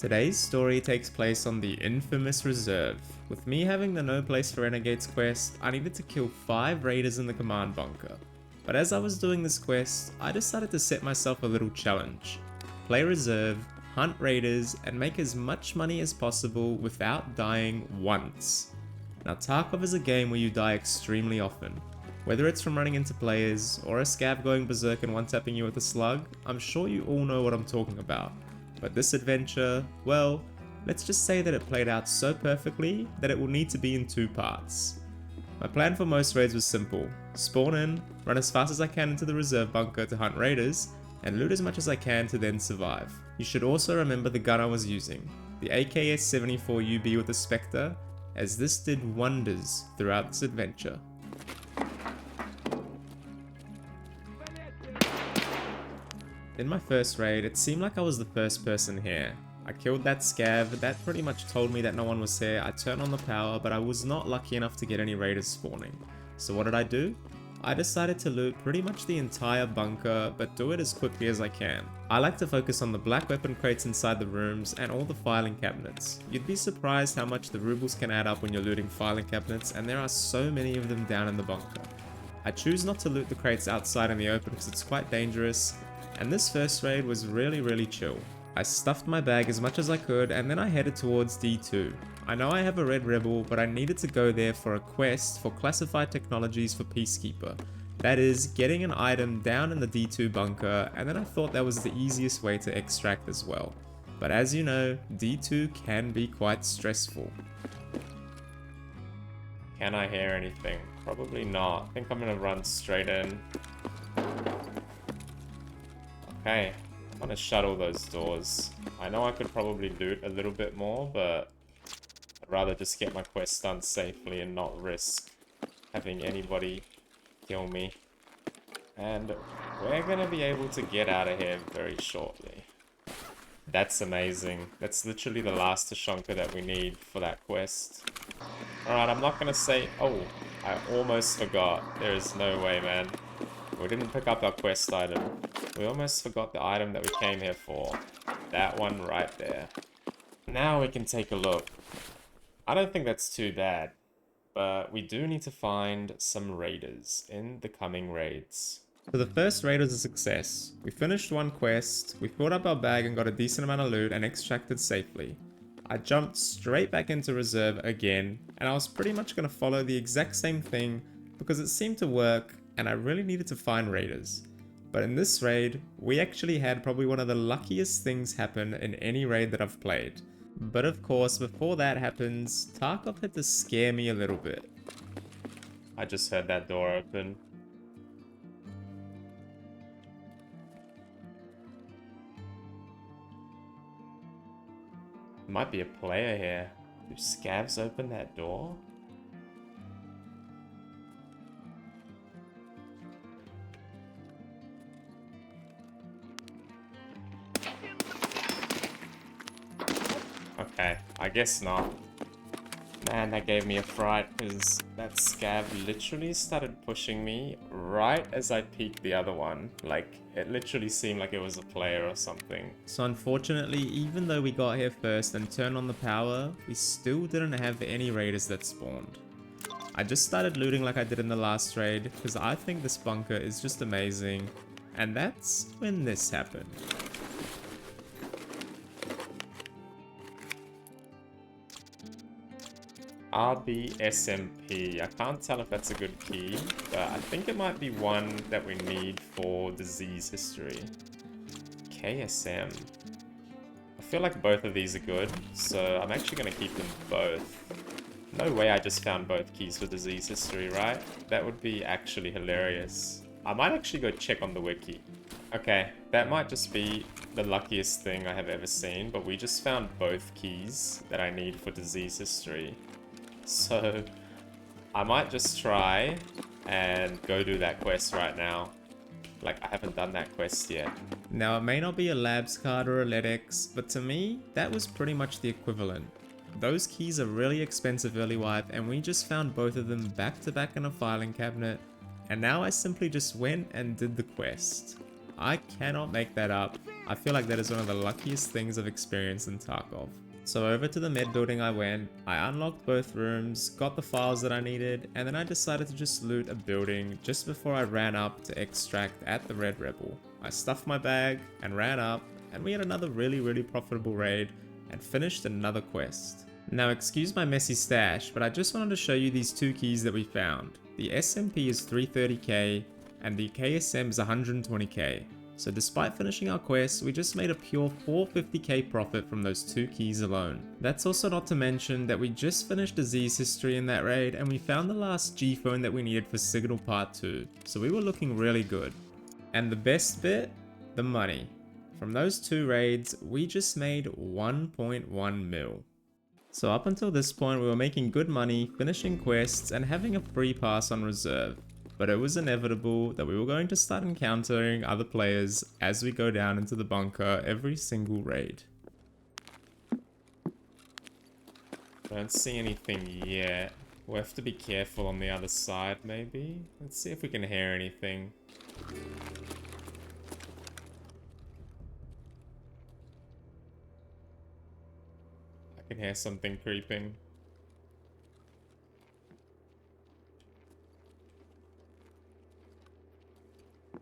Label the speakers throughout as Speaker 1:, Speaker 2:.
Speaker 1: Today's story takes place on the infamous Reserve. With me having the No Place for Renegades quest, I needed to kill 5 raiders in the command bunker. But as I was doing this quest, I decided to set myself a little challenge. Play Reserve, hunt raiders, and make as much money as possible without dying once. Now Tarkov is a game where you die extremely often. Whether it's from running into players, or a scav going berserk and one-tapping you with a slug, I'm sure you all know what I'm talking about. But this adventure, well, let's just say that it played out so perfectly that it will need to be in 2 parts. My plan for most raids was simple: spawn in, run as fast as I can into the reserve bunker to hunt raiders, and loot as much as I can to then survive. You should also remember the gun I was using, the AKS-74 UB with the Spectre, as this did wonders throughout this adventure. In my first raid, it seemed like I was the first person here. I killed that scav, that pretty much told me that no one was here. I turned on the power, but I was not lucky enough to get any raiders spawning. So what did I do? I decided to loot pretty much the entire bunker, but do it as quickly as I can. I like to focus on the black weapon crates inside the rooms and all the filing cabinets. You'd be surprised how much the rubles can add up when you're looting filing cabinets, and there are so many of them down in the bunker. I choose not to loot the crates outside in the open because it's quite dangerous, and this first raid was really chill. I stuffed my bag as much as I could, and then I headed towards D2. I know I have a red rebel, but I needed to go there for a quest for classified technologies for Peacekeeper. That is, getting an item down in the D2 bunker, and then I thought that was the easiest way to extract as well. But as you know, D2 can be quite stressful. Can I hear anything? Probably not. I think I'm gonna run straight in. Okay, I'm gonna shuttle those doors. I know I could probably loot a little bit more, but I'd rather just get my quest done safely and not risk having anybody kill me. And we're gonna be able to get out of here very shortly. That's amazing. That's literally the last Tashonka that we need for that quest. Alright, I'm not gonna say... Oh, I almost forgot. There is no way, man. We didn't pick up our quest item. We almost forgot the item that we came here for. That one right there. Now we can take a look. I don't think that's too bad, but we do need to find some raiders in the coming raids. So the first raid was a success. We finished one quest, we filled up our bag and got a decent amount of loot and extracted safely. I jumped straight back into reserve again, and I was pretty much going to follow the exact same thing because it seemed to work and I really needed to find raiders. But in this raid, we actually had probably one of the luckiest things happen in any raid that I've played. But of course, before that happens, Tarkov had to scare me a little bit. I just heard that door open. Might be a player here. Do scavs open that door? Okay, I guess not. Man, that gave me a fright because that scav literally started pushing me right as I peeked the other one. Like, it literally seemed like it was a player or something. So unfortunately, even though we got here first and turned on the power, we still didn't have any raiders that spawned. I just started looting like I did in the last raid because I think this bunker is just amazing. And that's when this happened. RBSMP. I can't tell if that's a good key, but I think it might be one that we need for disease history. KSM. I feel like both of these are good, so I'm actually going to keep them both. No way I just found both keys for disease history, right? That would be actually hilarious. I might actually go check on the wiki. Okay, that might just be the luckiest thing I have ever seen, but we just found both keys that I need for disease history. So, I might just try and go do that quest right now. Like, I haven't done that quest yet. Now, it may not be a labs card or a LEDX, but to me, that was pretty much the equivalent. Those keys are really expensive early wipe, and we just found both of them back to back in a filing cabinet, and now I simply just went and did the quest. I cannot make that up. I feel like that is one of the luckiest things I've experienced in Tarkov. So over to the med building I went, I unlocked both rooms, got the files that I needed, and then I decided to just loot a building just before I ran up to extract at the Red Rebel. I stuffed my bag and ran up, and we had another really profitable raid and finished another quest. Now excuse my messy stash, but I just wanted to show you these two keys that we found. The SMP is 330k and the KSM is 120k. So despite finishing our quest, we just made a pure 450k profit from those two keys alone. That's also not to mention that we just finished a Z's history in that raid and we found the last G phone that we needed for Signal Part 2. So we were looking really good. And the best bit? The money. From those two raids, we just made 1.1 mil. So up until this point, we were making good money, finishing quests, and having a free pass on reserve. But it was inevitable that we were going to start encountering other players as we go down into the bunker every single raid. Don't see anything yet. We'll have to be careful on the other side, maybe? Let's see if we can hear anything. I can hear something creeping.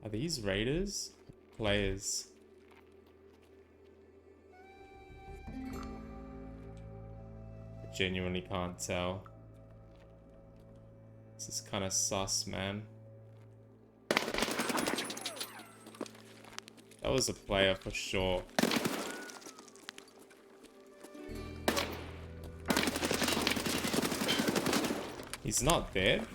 Speaker 1: Are these raiders? Players? I genuinely can't tell. This is kind of sus, man. That was a player for sure. He's not dead.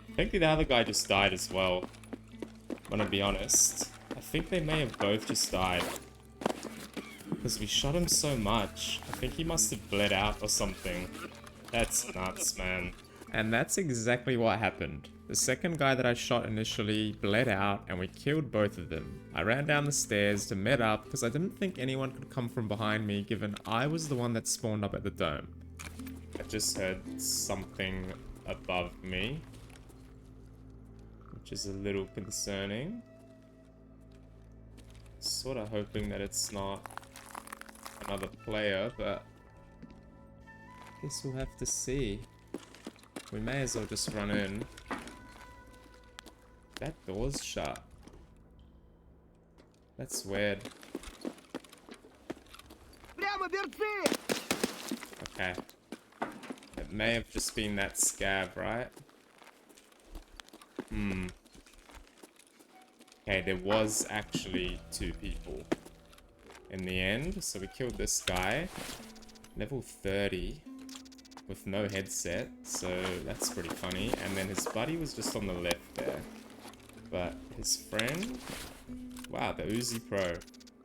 Speaker 1: I think the other guy just died as well. I'm gonna be honest. I think they may have both just died. Because we shot him so much. I think he must have bled out or something. That's nuts, man. And that's exactly what happened. The second guy that I shot initially bled out and we killed both of them. I ran down the stairs to med up because I didn't think anyone could come from behind me given I was the one that spawned up at the dome. I just heard something above me, which is a little concerning. Sort of hoping that it's not another player, but I guess we'll have to see. We may as well just run in. That door's shut. That's weird. Okay. It may have just been that scav, right? Okay, there was actually two people in the end. So we killed this guy. Level 30. With no headset, so that's pretty funny. And then his buddy was just on the left there. But his friend... Wow, the Uzi Pro.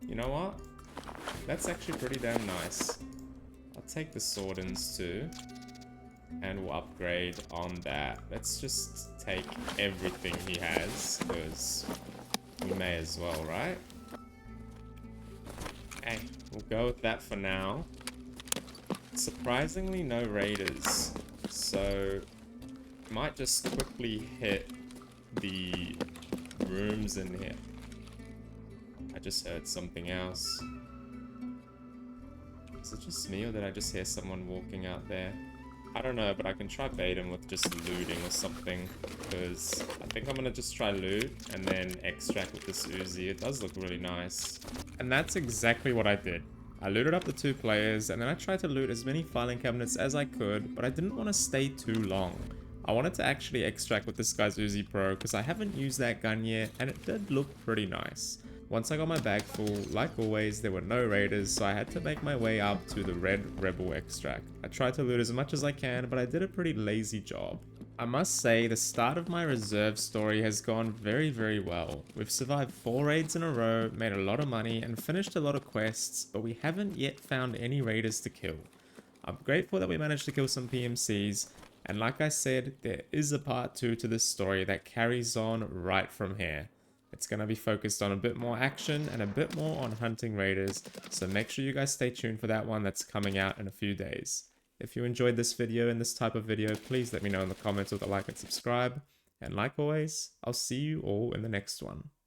Speaker 1: You know what? That's actually pretty damn nice. I'll take the Swordins too. And we'll upgrade on that. Let's just take everything he has, because we may as well, right? Okay, we'll go with that for now. Surprisingly, no raiders, so might just quickly hit the rooms in here. I just heard something else. Is it just me, or did I just hear someone walking out there? I don't know, but I can try bait him with just looting or something, because I think I'm gonna just try loot and then extract with this Uzi. It does look really nice. And that's exactly what I did. I looted up the two players, and then I tried to loot as many filing cabinets as I could, but I didn't want to stay too long. I wanted to actually extract with this guy's Uzi Pro, because I haven't used that gun yet, and it did look pretty nice. Once I got my bag full, like always, there were no raiders, so I had to make my way up to the Red Rebel extract. I tried to loot as much as I can, but I did a pretty lazy job. I must say, the start of my reserve story has gone very well. We've survived 4 raids in a row, made a lot of money, and finished a lot of quests, but we haven't yet found any raiders to kill. I'm grateful that we managed to kill some PMCs, and like I said, there is a part 2 to this story that carries on right from here. It's going to be focused on a bit more action and a bit more on hunting raiders, so make sure you guys stay tuned for that one that's coming out in a few days. If you enjoyed this video and this type of video, please let me know in the comments with a like and subscribe. And like always, I'll see you all in the next one.